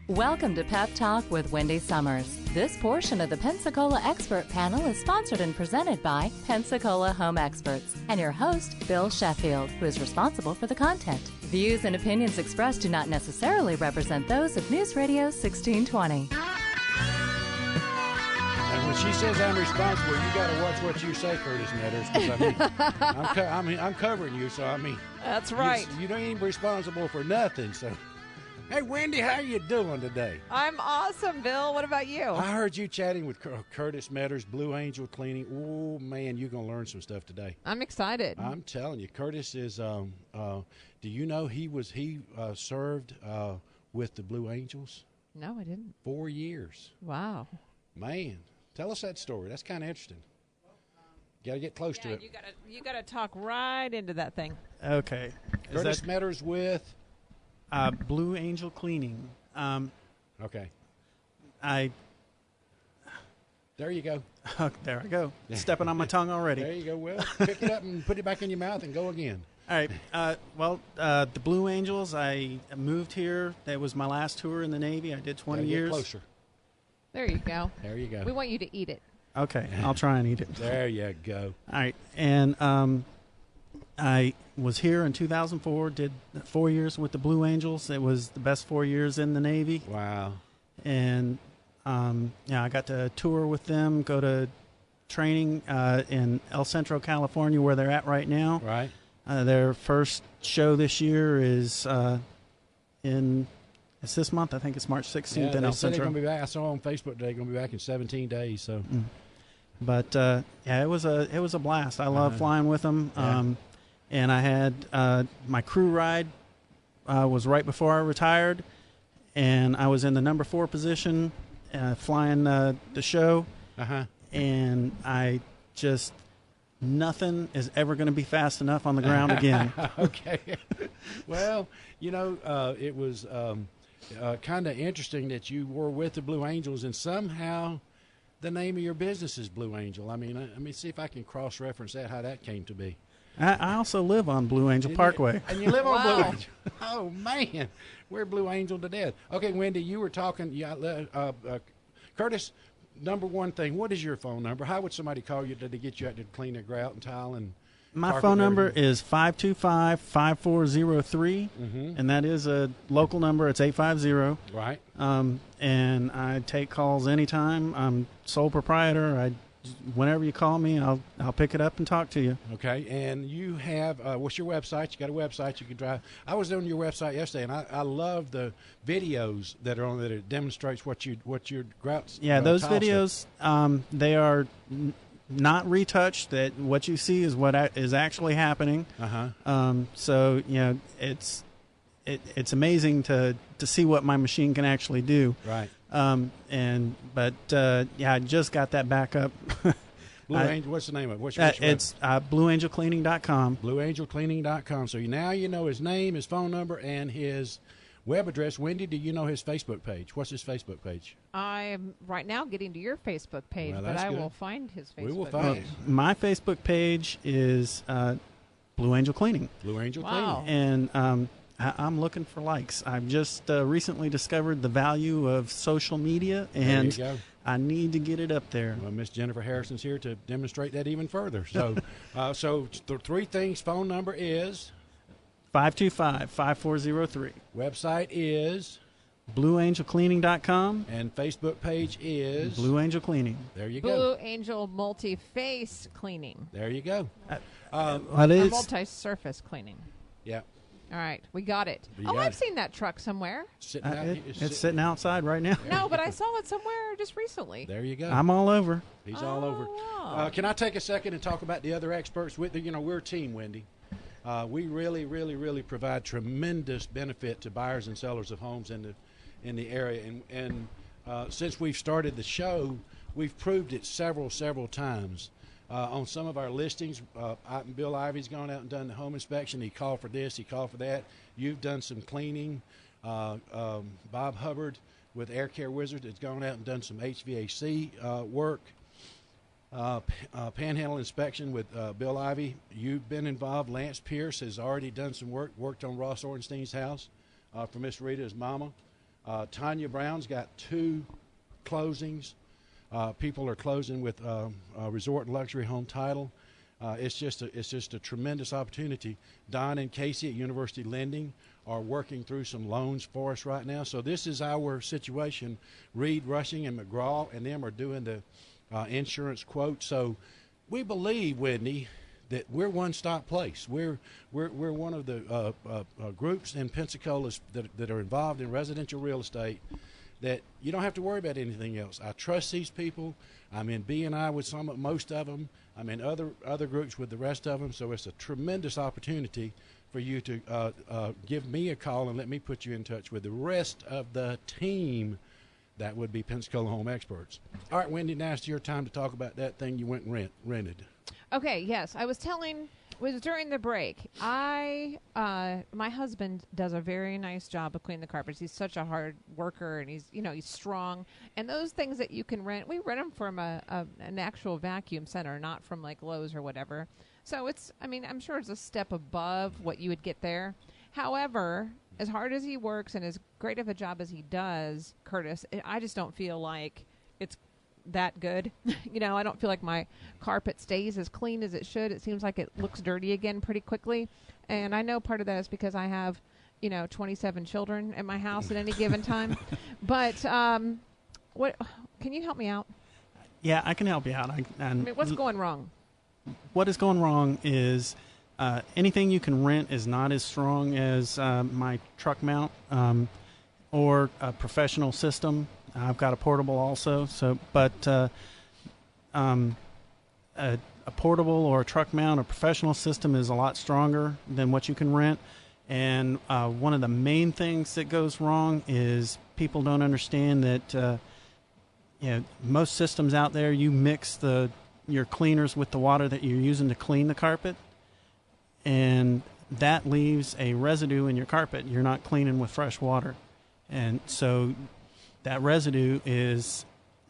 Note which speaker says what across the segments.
Speaker 1: Welcome to Pep Talk with Wendy Summers. This portion of the Pensacola Expert Panel is sponsored and presented by Pensacola Home Experts and your host, Bill Sheffield, who is responsible for the content. Views and opinions expressed do not necessarily represent those of News Radio 1620.
Speaker 2: And when she says I'm responsible, you got to watch what you say, Curtis Meaders, because I'm covering you, so
Speaker 3: That's right.
Speaker 2: You don't even responsible for nothing, so. Hey, Wendy, how you doing today?
Speaker 3: I'm awesome, Bill. What about you?
Speaker 2: I heard you chatting with Curtis Meaders, Blue Angel Cleaning. Oh, man, you're going to learn some stuff today.
Speaker 3: I'm excited.
Speaker 2: I'm telling you, Curtis is, do you know he served with the Blue Angels?
Speaker 3: No, I didn't.
Speaker 2: 4 years.
Speaker 3: Wow.
Speaker 2: Man, tell us that story. That's kind of interesting. Got to get close to it.
Speaker 3: You gotta talk right into that thing.
Speaker 4: Okay.
Speaker 2: Curtis Meaders with?
Speaker 4: Blue Angel Cleaning.
Speaker 2: Okay.
Speaker 4: There
Speaker 2: you go.
Speaker 4: There I go. Stepping on my tongue already.
Speaker 2: There you go. Well, pick it up and put it back in your mouth and go again.
Speaker 4: All right. The Blue Angels, I moved here. That was my last tour in the Navy. I did 20 years.
Speaker 2: Get closer.
Speaker 3: There you go.
Speaker 2: There you go.
Speaker 3: We want you to eat it.
Speaker 4: Okay. I'll try and eat it.
Speaker 2: There you go.
Speaker 4: All right. And I was here in 2004, did 4 years with the Blue Angels. It was the best 4 years in the Navy.
Speaker 2: Wow.
Speaker 4: And, I got to tour with them, go to training in El Centro, California, where they're at right now.
Speaker 2: Right.
Speaker 4: Their first show this year is it's this month. I think it's March 16th in El Centro.
Speaker 2: They're going to be back. I saw on Facebook they're going to be back in 17 days. So.
Speaker 4: But, it was a blast. I love flying with them.
Speaker 2: Yeah.
Speaker 4: And I had my crew ride was right before I retired, and I was in the number 4 position flying the show. And I just nothing is ever going to be fast enough on the ground again.
Speaker 2: Okay. Well, it was kind of interesting that you were with the Blue Angels, and somehow the name of your business is Blue Angel. Let me see if I can cross-reference that, how that came to be.
Speaker 4: I also live on Blue Angel Parkway.
Speaker 2: And you live on Blue Angel. Oh, man. We're Blue Angel to death. Okay, Wendy, you were talking. Curtis, number one thing, what is your phone number? How would somebody call you to get you out to clean their grout and tile and
Speaker 4: my phone number is 525-5403, and that is a local number. It's 850.
Speaker 2: Right.
Speaker 4: And I take calls anytime. I'm sole proprietor. Whenever you call me, I'll pick it up and talk to you.
Speaker 2: Okay, and you have what's your website? You got a website you can drive. I was on your website yesterday, and I love the videos that are on there that demonstrates what your grouts.
Speaker 4: Yeah, those videos they are not retouched. That what you see is what is actually happening. So it's amazing to see what my machine can actually do.
Speaker 2: Right.
Speaker 4: I just got that back up.
Speaker 2: Blue Angel, what's the name of it? What's your
Speaker 4: it's blueangelcleaning.com.
Speaker 2: Blueangelcleaning.com. So now you know his name, his phone number, and his web address. Wendy, do you know his Facebook page? What's his Facebook page?
Speaker 3: I'm right now getting to your Facebook page,
Speaker 2: well,
Speaker 3: but I
Speaker 2: good.
Speaker 3: will find his Facebook
Speaker 2: We will
Speaker 3: page.
Speaker 2: find it.
Speaker 4: My Facebook page is Blue Angel Cleaning.
Speaker 2: Blue Angel
Speaker 3: Wow.
Speaker 2: Cleaning.
Speaker 4: And I'm looking for likes. I've just recently discovered the value of social media, and
Speaker 2: there you go.
Speaker 4: I need to get it up there.
Speaker 2: Well, Miss Jennifer Harrison's here to demonstrate that even further. So, the three things. Phone number is
Speaker 4: 525-5403.
Speaker 2: Website is
Speaker 4: blueangelcleaning.com,
Speaker 2: and Facebook page is
Speaker 4: Blue Angel Cleaning.
Speaker 2: There you
Speaker 3: Blue
Speaker 2: go.
Speaker 3: Angel Multi-Face Cleaning.
Speaker 2: There you go.
Speaker 3: Multi-surface cleaning.
Speaker 2: Yeah.
Speaker 3: All right, we got it. I've seen that truck somewhere.
Speaker 2: Sitting out,
Speaker 4: it's sitting outside right now.
Speaker 3: No, but I saw it somewhere just recently.
Speaker 2: There you go.
Speaker 4: I'm all over.
Speaker 2: He's all over.
Speaker 3: Wow.
Speaker 2: Can I take a second and talk about the other experts? We're a team, Wendy. We really, really, really provide tremendous benefit to buyers and sellers of homes in the area. And since we've started the show, we've proved it several times. On some of our listings, Bill Ivy's gone out and done the home inspection. He called for this, he called for that. You've done some cleaning. Bob Hubbard with Air Care Wizard has gone out and done some HVAC work. Panhandle inspection with Bill Ivy. You've been involved. Lance Pierce has already done some worked on Ross Ornstein's house for Miss Rita's mama. Tanya Brown's got 2 closings. People are closing with resort and luxury home title. It's just a tremendous opportunity. Don and Casey at University Lending are working through some loans for us right now. So this is our situation. Reed, Rushing, and McGraw and them are doing the insurance quote. So we believe, Whitney, that we're one-stop place. We're one of the groups in Pensacola that are involved in residential real estate that you don't have to worry about anything else. I trust these people. I'm in B&I with most of them. I'm in other groups with the rest of them. So it's a tremendous opportunity for you to give me a call and let me put you in touch with the rest of the team. That would be Pensacola Home Experts. All right, Wendy, now it's your time to talk about that thing you went and rented.
Speaker 3: Okay, yes. I was during the break. My husband does a very nice job of cleaning the carpets. He's such a hard worker, and he's strong. And those things that you can rent, we rent them from an actual vacuum center, not from like Lowe's or whatever. So I'm sure it's a step above what you would get there. However, as hard as he works and as great of a job as he does, Curtis, I just don't feel like it's that good. I don't feel like my carpet stays as clean as it should. It seems like it looks dirty again pretty quickly. And I know part of that is because I have, 27 children at my house at any given time. But what can you help me out?
Speaker 4: Yeah, I can help you out.
Speaker 3: What's going wrong?
Speaker 4: What is going wrong is anything you can rent is not as strong as my truck mount or a professional system. I've got a portable also, but a portable or a truck mount, a professional system is a lot stronger than what you can rent. And one of the main things that goes wrong is people don't understand that most systems out there, you mix your cleaners with the water that you're using to clean the carpet, and that leaves a residue in your carpet. You're not cleaning with fresh water, and so that residue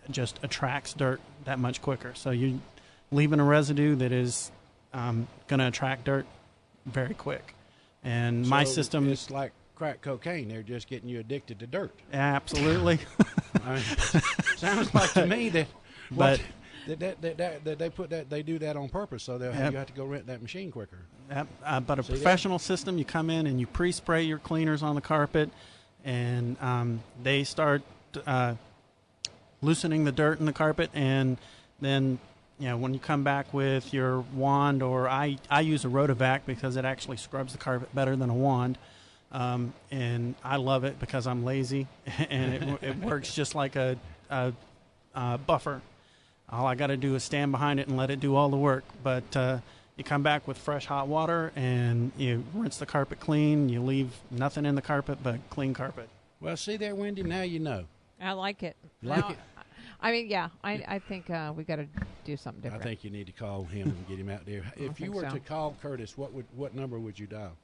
Speaker 4: just attracts dirt that much quicker. So you're leaving a residue that is going to attract dirt very quick. And my system,
Speaker 2: it's like crack cocaine. They're just getting you addicted to dirt.
Speaker 4: Absolutely.
Speaker 2: Sounds like to me that.
Speaker 4: But
Speaker 2: they do that on purpose, so you have to go rent that machine quicker.
Speaker 4: But a professional system, you come in and you pre-spray your cleaners on the carpet, and they start loosening the dirt in the carpet, and then when you come back with your wand, or I use a Rotovac because it actually scrubs the carpet better than a wand, and I love it because I'm lazy, and it works just like a buffer. All I got to do is stand behind it and let it do all the work. But you come back with fresh hot water and you rinse the carpet clean. You leave nothing in the carpet but clean carpet.
Speaker 2: Well, see there, Wendy, now you know.
Speaker 3: I like it.
Speaker 2: Like it?
Speaker 3: I think we got to do something different.
Speaker 2: I think you need to call him and get him out there. If you were to call Curtis, what number would you dial?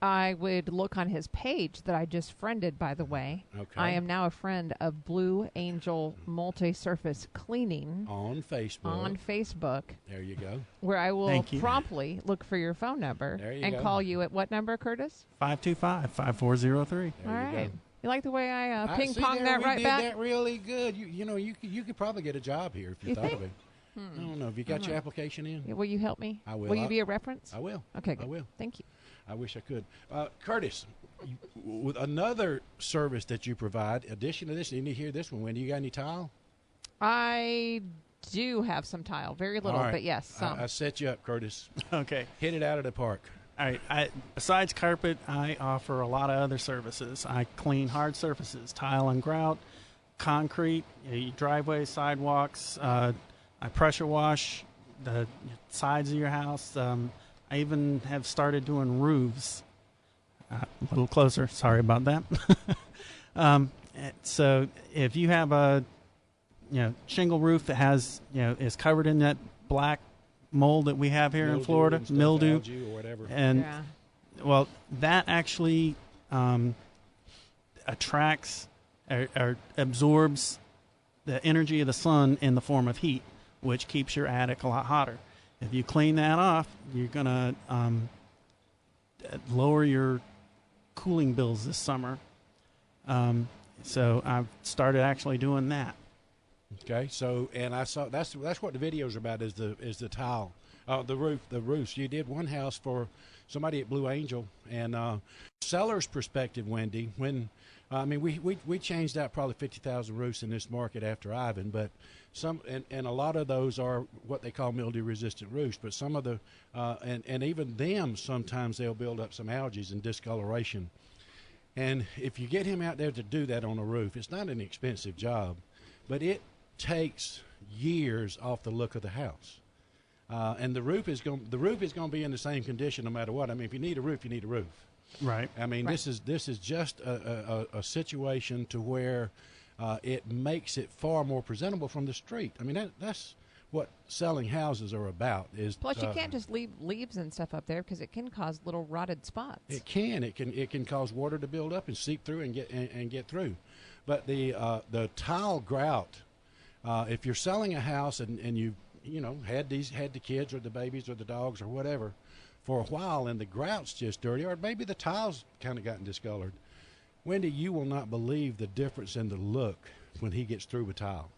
Speaker 3: I would look on his page that I just friended, by the way.
Speaker 2: Okay.
Speaker 3: I am now a friend of Blue Angel Multi-Surface Cleaning.
Speaker 2: On Facebook. There you go.
Speaker 3: Where I will promptly look for your phone number and call you at what number, Curtis?
Speaker 4: 525-5403.
Speaker 3: All right. You like the way I ping-pong that right
Speaker 2: back?
Speaker 3: back?
Speaker 2: That really good. You could probably get a job here if you thought of it. I don't know. Have you got your application in?
Speaker 3: Yeah, will you help me?
Speaker 2: I will.
Speaker 3: Will you be a reference?
Speaker 2: I will.
Speaker 3: Okay, good.
Speaker 2: I will.
Speaker 3: Thank you.
Speaker 2: I wish I could. Curtis, with another service that you provide, addition to this, you need to hear this one. Wendy, you got any tile?
Speaker 3: I do have some tile. Very little, but yes, some.
Speaker 2: I set you up, Curtis.
Speaker 4: Okay.
Speaker 2: Hit it out of the park.
Speaker 4: All right. Besides carpet, I offer a lot of other services. I clean hard surfaces, tile and grout, concrete, driveways, sidewalks. I pressure wash the sides of your house. I even have started doing roofs. A little closer. Sorry about that. So if you have a shingle roof that has is covered in that black mold that we have here in Florida, mildew,
Speaker 2: or whatever,
Speaker 4: and well, that actually attracts or absorbs the energy of the sun in the form of heat, which keeps your attic a lot hotter. If you clean that off, you're going to lower your cooling bills this summer. So I've started actually doing that.
Speaker 2: Okay, so and I saw that's what the videos are about is the tile, the roofs. You did one house for somebody at Blue Angel, and seller's perspective, Wendy. When we changed out probably 50,000 roofs in this market after Ivan, but some and a lot of those are what they call mildew resistant roofs. But some of the and even them sometimes they'll build up some algae and discoloration. And if you get him out there to do that on a roof, it's not an expensive job, but it takes years off the look of the house. And the roof is going to be in the same condition no matter what. I mean, if you need a roof, you need a roof.
Speaker 4: Right.
Speaker 2: I mean,
Speaker 3: Right.
Speaker 2: this is just a situation to where it makes it far more presentable from the street. I mean, that's what selling houses are about. Is
Speaker 3: Plus, you can't just leave leaves and stuff up there because it can cause little rotted spots.
Speaker 2: It can cause water to build up and seep through and get through. But the tile grout, if you're selling a house and you had the kids or the babies or the dogs or whatever for a while and the grout's just dirty, or maybe the tile's kind of gotten discolored, Wendy, you will not believe the difference in the look when he gets through with tile.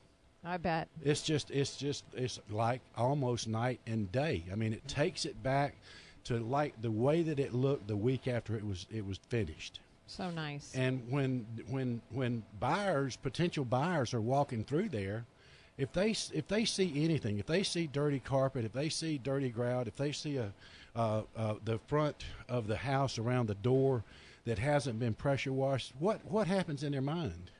Speaker 3: I bet.
Speaker 2: It's like almost night and day. I mean, it takes it back to like the way that it looked the week after it was finished.
Speaker 3: So nice.
Speaker 2: And when potential buyers are walking through there, if they see anything, if they see dirty carpet, if they see dirty grout, if they see the front of the house around the door that hasn't been pressure washed, what happens in their mind?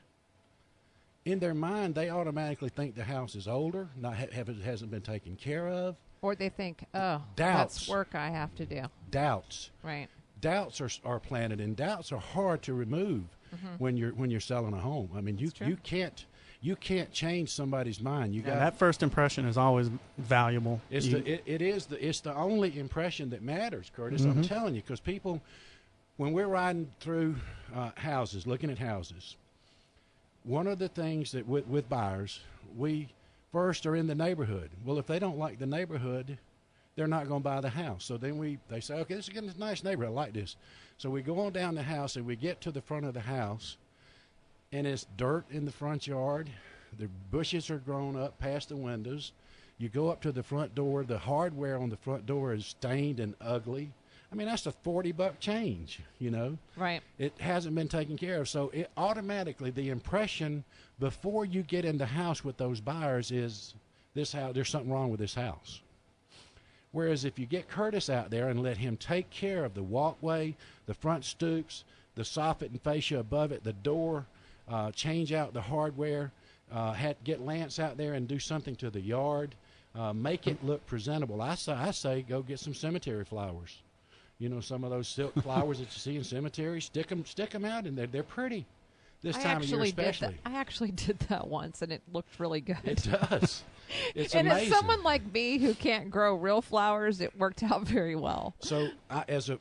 Speaker 2: In their mind, they automatically think the house is older, hasn't been taken care of.
Speaker 3: Or they think, oh,
Speaker 2: Doubts.
Speaker 3: that's work I have to do.
Speaker 2: Doubts.
Speaker 3: Right.
Speaker 2: Doubts are planted, and doubts are hard to remove when you're selling a home. I mean, you can't change somebody's mind.
Speaker 4: That first impression is always valuable.
Speaker 2: It's the only impression that matters, Curtis. I'm telling you, because people, when we're riding through houses, looking at houses, one of the things that with buyers, we first are in the neighborhood. Well, if they don't like the neighborhood, they're not going to buy the house. So then they say, okay, this is a nice neighborhood. I like this. So we go on down the house and we get to the front of the house, and it's dirt in the front yard. The bushes are grown up past the windows. You go up to the front door. The hardware on the front door is stained and ugly. I mean, that's a $40 change,
Speaker 3: Right.
Speaker 2: It hasn't been taken care of. So it automatically, the impression before you get in the house with those buyers is this house, there's something wrong with this house. Whereas if you get Curtis out there and let him take care of the walkway, the front stoops, the soffit and fascia above it, the door, change out the hardware, get Lance out there and do something to the yard, make it look presentable. I say go get some cemetery flowers. Some of those silk flowers that you see in cemeteries, stick them out, and they're pretty this time of year especially.
Speaker 3: I actually did that once, and it looked really good.
Speaker 2: It does. It's
Speaker 3: and
Speaker 2: amazing.
Speaker 3: as someone like me who can't grow real flowers, it worked out very well.
Speaker 2: So,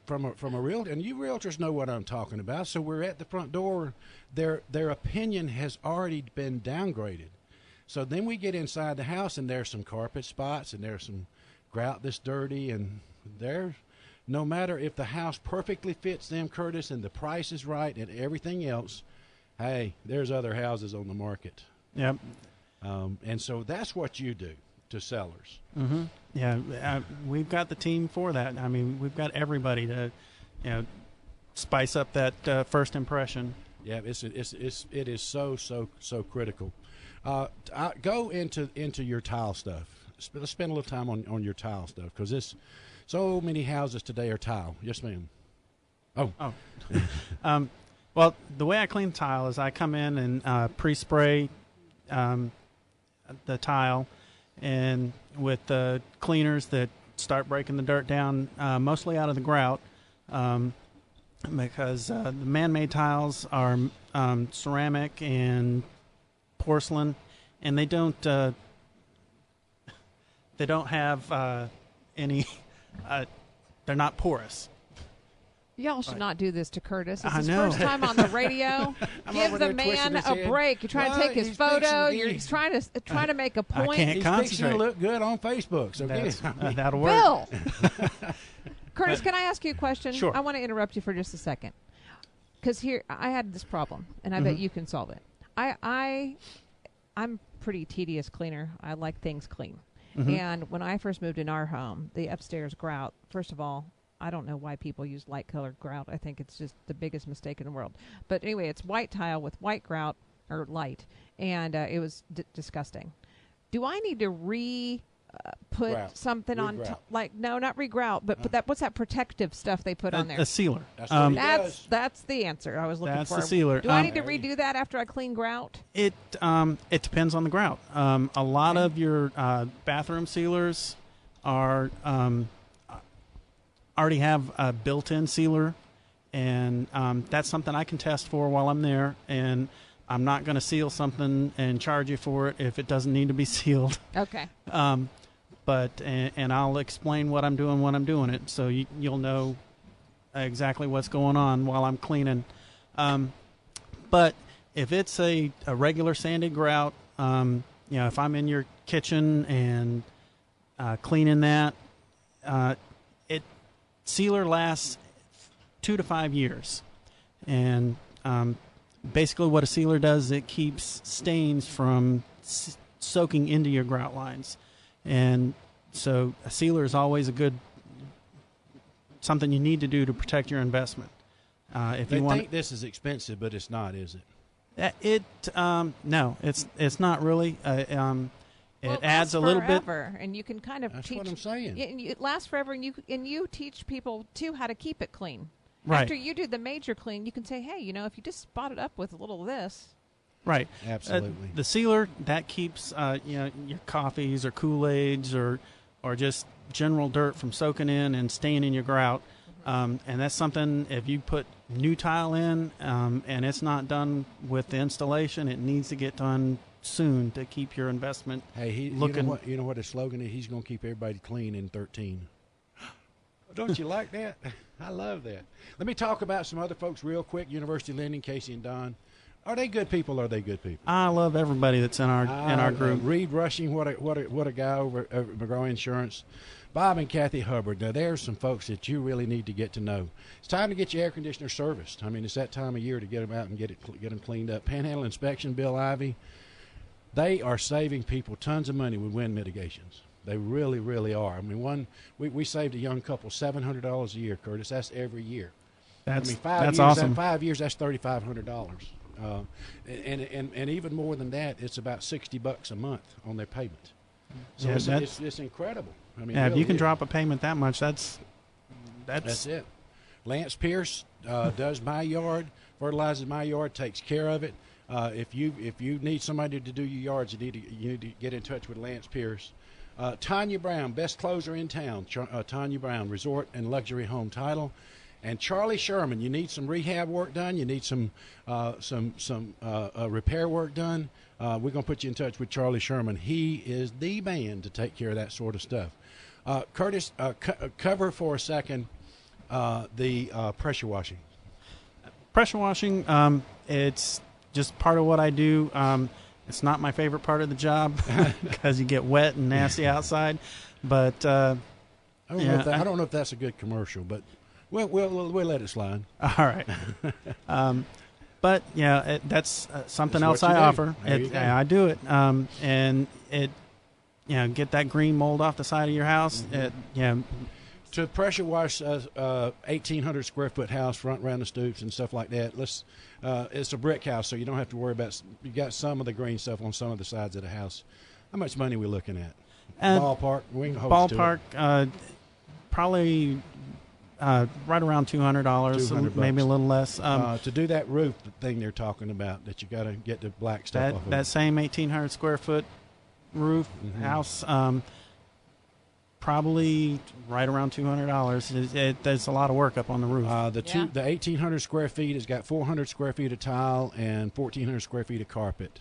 Speaker 2: from a realtor, and you realtors know what I'm talking about. So we're at the front door. Their opinion has already been downgraded. So then we get inside the house, and there's some carpet spots, and there's some grout that's dirty, and no matter if the house perfectly fits them, Curtis, and the price is right and everything else, hey, there's other houses on the market.
Speaker 4: Yep.
Speaker 2: And so that's what you do to sellers.
Speaker 4: Mm-hmm. Yeah, we've got the team for that. I mean, we've got everybody to, spice up that first impression.
Speaker 2: Yeah, it is so critical. Go into your tile stuff. Let's spend a little time on your tile stuff, because so many houses today are tile. Yes, ma'am. Oh.
Speaker 4: Well, the way I clean tile is I come in and pre-spray the tile, and with cleaners that start breaking the dirt down, mostly out of the grout, because the man-made tiles are ceramic and porcelain, and they don't have any. They're not porous.
Speaker 3: Y'all should not do this to Curtis. It's
Speaker 4: I
Speaker 3: his
Speaker 4: know.
Speaker 3: first time on the radio. Give the man a break. You're trying to take his photo. He's trying to make a point.
Speaker 4: I can't
Speaker 2: He's
Speaker 4: concentrate.
Speaker 2: fixing to look good on Facebook. So
Speaker 4: That'll work.
Speaker 3: Bill! Curtis, can I ask you a question?
Speaker 4: Sure.
Speaker 3: I want to interrupt you for just a second. because here I had this problem, and I bet you can solve it. I'm pretty tedious cleaner. I like things clean. And when I first moved in our home, the upstairs grout, first of all, I don't know why people use light colored grout. I think it's just the biggest mistake in the world. But anyway, it's white tile with white grout, or light, and it was disgusting. Do I need to put something on top? Like, no, not re-grout, but what's that protective stuff they put on there?
Speaker 4: A sealer.
Speaker 3: That's the answer I was looking for.
Speaker 4: That's the sealer.
Speaker 3: Do I need to redo that after I clean grout?
Speaker 4: It depends on the grout. A lot of your bathroom sealers are already have a built-in sealer, and that's something I can test for while I'm there, and I'm not going to seal something and charge you for it if it doesn't need to be sealed.
Speaker 3: Okay.
Speaker 4: But I'll explain what I'm doing when I'm doing it, so you'll know exactly what's going on while I'm cleaning. But if it's a regular sanded grout, if I'm in your kitchen and cleaning that, sealer lasts 2 to 5 years, and basically what a sealer does is it keeps stains from soaking into your grout lines. And so a sealer is always something you need to do to protect your investment.
Speaker 2: They think this is expensive, but it's not, is it?
Speaker 4: No, it's not really. It adds a little bit,
Speaker 3: and you can kind of
Speaker 2: That's
Speaker 3: teach.
Speaker 2: What I'm saying.
Speaker 3: It lasts forever, and you teach people too how to keep it clean.
Speaker 4: Right.
Speaker 3: After you do the major clean, you can say, hey, if you just spot it up with a little of this.
Speaker 4: Right.
Speaker 2: Absolutely.
Speaker 4: The sealer, that keeps your coffees or Kool-Aids or just general dirt from soaking in and staying in your grout. And that's something, if you put new tile in and it's not done with the installation, it needs to get done soon to keep your investment looking.
Speaker 2: You know what his slogan is? He's going to keep everybody clean in 13. Don't you like that? I love that. Let me talk about some other folks real quick. University Lending, Casey and Don. Are they good people? Or are they good people?
Speaker 4: I love everybody that's in our group.
Speaker 2: Reed Rushing, what a guy over at McGraw Insurance. Bob and Kathy Hubbard. Now, there's some folks that you really need to get to know. It's time to get your air conditioner serviced. I mean, it's that time of year to get them out and get them cleaned up. Panhandle Inspection, Bill Ivy. They are saving people tons of money with wind mitigations. They really, really are. I mean, we saved a young couple $700 a year, Curtis. That's every year.
Speaker 4: That's
Speaker 2: 5 years,
Speaker 4: awesome.
Speaker 2: 5 years, that's $3,500. And even more than that, it's about $60 a month on their payment. So it's incredible. I mean,
Speaker 4: if
Speaker 2: really
Speaker 4: you can drop a payment that much, that's
Speaker 2: it. Lance Pierce does my yard, fertilizes my yard, takes care of it. If you need somebody to do your yards, you need to get in touch with Lance Pierce. Tanya Brown, best closer in town. Tanya Brown, resort and luxury home title. And Charlie Sherman, you need some rehab work done. You need some repair work done. We're going to put you in touch with Charlie Sherman. He is the man to take care of that sort of stuff. Curtis, cover for a second the pressure washing.
Speaker 4: Pressure washing, it's just part of what I do. It's not my favorite part of the job because you get wet and nasty outside. But
Speaker 2: I don't know if that's a good commercial, but we'll let it slide.
Speaker 4: All right. But that's something else I offer. I do it, and it get that green mold off the side of your house.
Speaker 2: To pressure wash 1,800 square foot house, front round the stoops and stuff like that. It's a brick house, so you don't have to worry about. You got some of the green stuff on some of the sides of the house. How much money are we looking at? Ballpark. We can hold
Speaker 4: ballpark. Probably right around $200, maybe a little less.
Speaker 2: To do that roof thing they're talking about, that you got to get the black stuff off of.
Speaker 4: That same 1,800 square foot roof house. Probably right around $200. There's a lot of work up on the roof.
Speaker 2: The 1,800 square feet has got 400 square feet of tile and 1,400 square feet of carpet.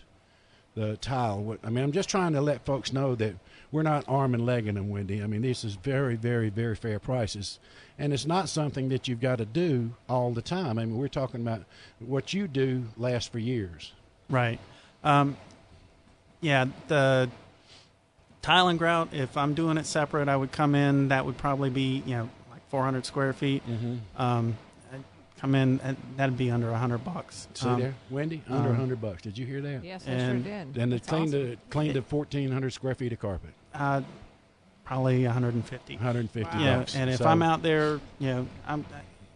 Speaker 2: The tile. I mean, I'm just trying to let folks know that we're not arm and legging them, Wendy. I mean, this is very, very, very fair prices, and it's not something that you've got to do all the time. I mean, we're talking about what you do lasts for years.
Speaker 4: Right. The tile and grout, if I'm doing it separate, I would come in. That would probably be, like 400 square feet. come in, and that'd be under $100.
Speaker 2: See there, Wendy, under $100. Did you hear that?
Speaker 3: Yes, I sure did.
Speaker 2: And it's cleaned to 1,400 square feet of carpet.
Speaker 4: Probably 150.
Speaker 2: 150
Speaker 4: Yeah,
Speaker 2: bucks.
Speaker 4: and if
Speaker 2: So-
Speaker 4: I'm out there,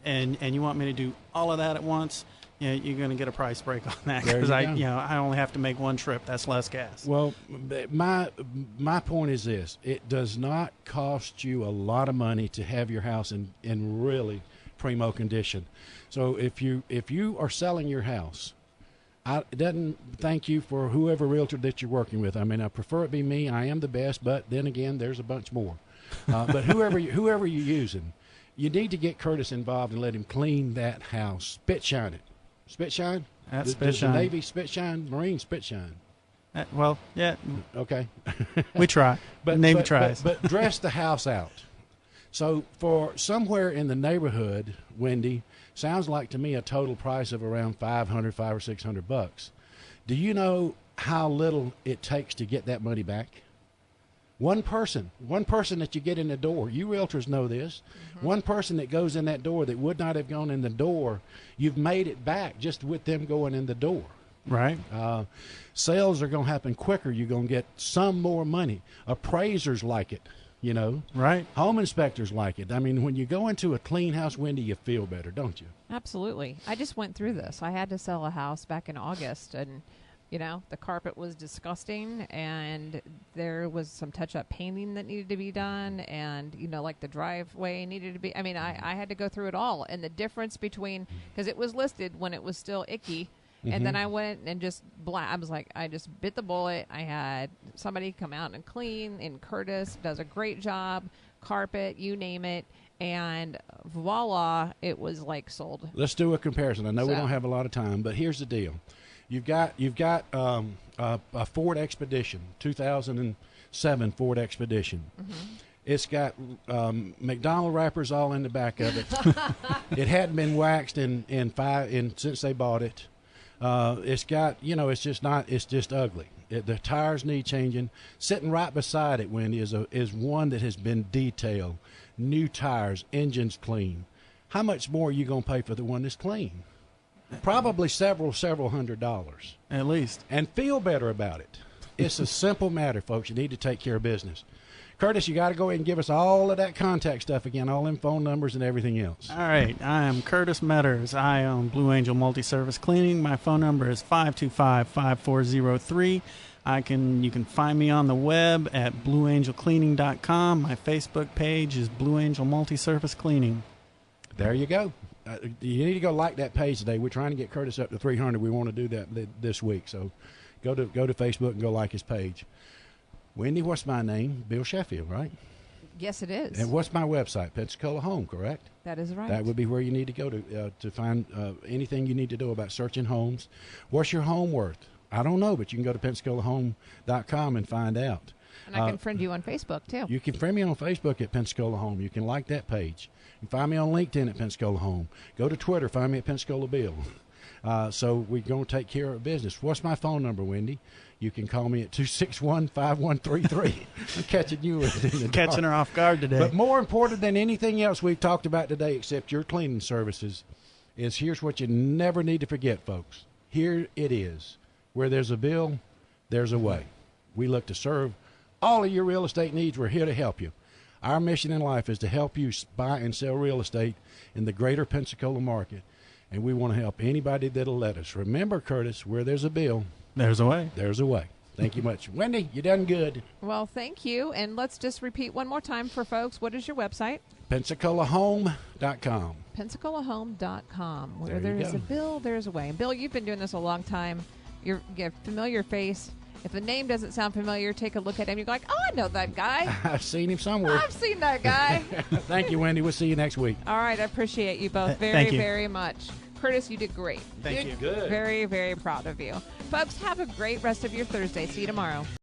Speaker 4: and you want me to do all of that at once, you're going to get a price break on that
Speaker 2: There
Speaker 4: because
Speaker 2: you go.
Speaker 4: I only have to make one trip. That's less gas.
Speaker 2: Well, my point is this: it does not cost you a lot of money to have your house in really primo condition. So if you are selling your house, it doesn't thank you for whoever realtor that you're working with. I mean, I prefer it be me. I am the best, but then again, there's a bunch more. But whoever you're using, you need to get Curtis involved and let him clean that house, spit shine it. Spit shine?
Speaker 4: That's spit
Speaker 2: Does
Speaker 4: shine.
Speaker 2: the Navy spit shine? Marine spit shine?
Speaker 4: Well, yeah,
Speaker 2: Okay.
Speaker 4: we try. Navy tries.
Speaker 2: But dress the house out. So for somewhere in the neighborhood, Wendy, sounds like to me a total price of around $500 or $600. Do you know how little it takes to get that money back? One person that you get in the door, you realtors know this, one person that goes in that door that would not have gone in the door, you've made it back just with them going in the door.
Speaker 4: Right.
Speaker 2: Sales are going to happen quicker. You're going to get some more money. Appraisers like it,
Speaker 4: Right.
Speaker 2: Home inspectors like it. I mean, when you go into a clean house, Wendy, you feel better, don't you?
Speaker 3: Absolutely. I just went through this. I had to sell a house back in August, and the carpet was disgusting, and there was some touch-up painting that needed to be done, and, like the driveway needed to be, I had to go through it all, and the difference between, because it was listed when it was still icky, and then I went and just, I was like, I just bit the bullet. I had somebody come out and clean, and Curtis does a great job, carpet, you name it, and voila, it was like sold.
Speaker 2: Let's do a comparison. I know we don't have a lot of time, but here's the deal. You've got a Ford Expedition, 2007 Ford Expedition. It's got McDonald wrappers all in the back of it. It hadn't been waxed since they bought it. It's got it's just ugly. The tires need changing. Sitting right beside it, Wendy, is one that has been detailed, new tires, engines clean. How much more are you going to pay for the one that's clean? Probably several $100s.
Speaker 4: At least.
Speaker 2: And feel better about it. It's a simple matter, folks. You need to take care of business. Curtis, you got to go ahead and give us all of that contact stuff again, all them phone numbers and everything else.
Speaker 4: All right. I am Curtis Meaders. I own Blue Angel Multi-Service Cleaning. My phone number is 525-5403. You can find me on the web at blueangelcleaning.com. My Facebook page is Blue Angel Multi-Service Cleaning.
Speaker 2: There you go. You need to go like that page today. We're trying to get Curtis up to 300. We want to do that this week. So go to Facebook and go like his page. Wendy, what's my name? Bill Sheffield, right?
Speaker 3: Yes, it is.
Speaker 2: And what's my website? Pensacola Home, correct?
Speaker 3: That is right.
Speaker 2: That would be where you need to go to find anything you need to know about searching homes. What's your home worth? I don't know, but you can go to PensacolaHome.com and find out.
Speaker 3: And I can friend you on Facebook, too.
Speaker 2: You can friend me on Facebook at Pensacola Home. You can like that page. You can find me on LinkedIn at Pensacola Home. Go to Twitter. Find me at Pensacola Bill. So we're going to take care of business. What's my phone number, Wendy? You can call me at 261-5133. I'm catching you in the
Speaker 4: Catching her off guard today.
Speaker 2: But more important than anything else we've talked about today, except your cleaning services, is here's what you never need to forget, folks. Here it is. Where there's a bill, there's a way. We look to serve all of your real estate needs. We're here to help you. Our mission in life is to help you buy and sell real estate in the greater Pensacola market, and we want to help anybody that'll let us. Remember, Curtis, where there's a bill,
Speaker 4: there's a way.
Speaker 2: There's a way. Thank you much. Wendy, you done good.
Speaker 3: Well, thank you. And let's just repeat one more time for folks. What is your website?
Speaker 2: PensacolaHome.com.
Speaker 3: PensacolaHome.com. Where
Speaker 2: There you
Speaker 3: there's
Speaker 2: go.
Speaker 3: a bill, there's a way. And Bill, you've been doing this a long time. You're a familiar face. If the name doesn't sound familiar, take a look at him. You're like, oh, I know that guy.
Speaker 2: I've seen him somewhere.
Speaker 3: I've seen that guy.
Speaker 2: Thank you, Wendy. We'll see you next week.
Speaker 3: All right. I appreciate you both very,
Speaker 4: Thank you.
Speaker 3: very much. Curtis, you did great.
Speaker 4: Thank you.
Speaker 2: Good.
Speaker 3: Very, very proud of you. Folks, have a great rest of your Thursday. See you tomorrow.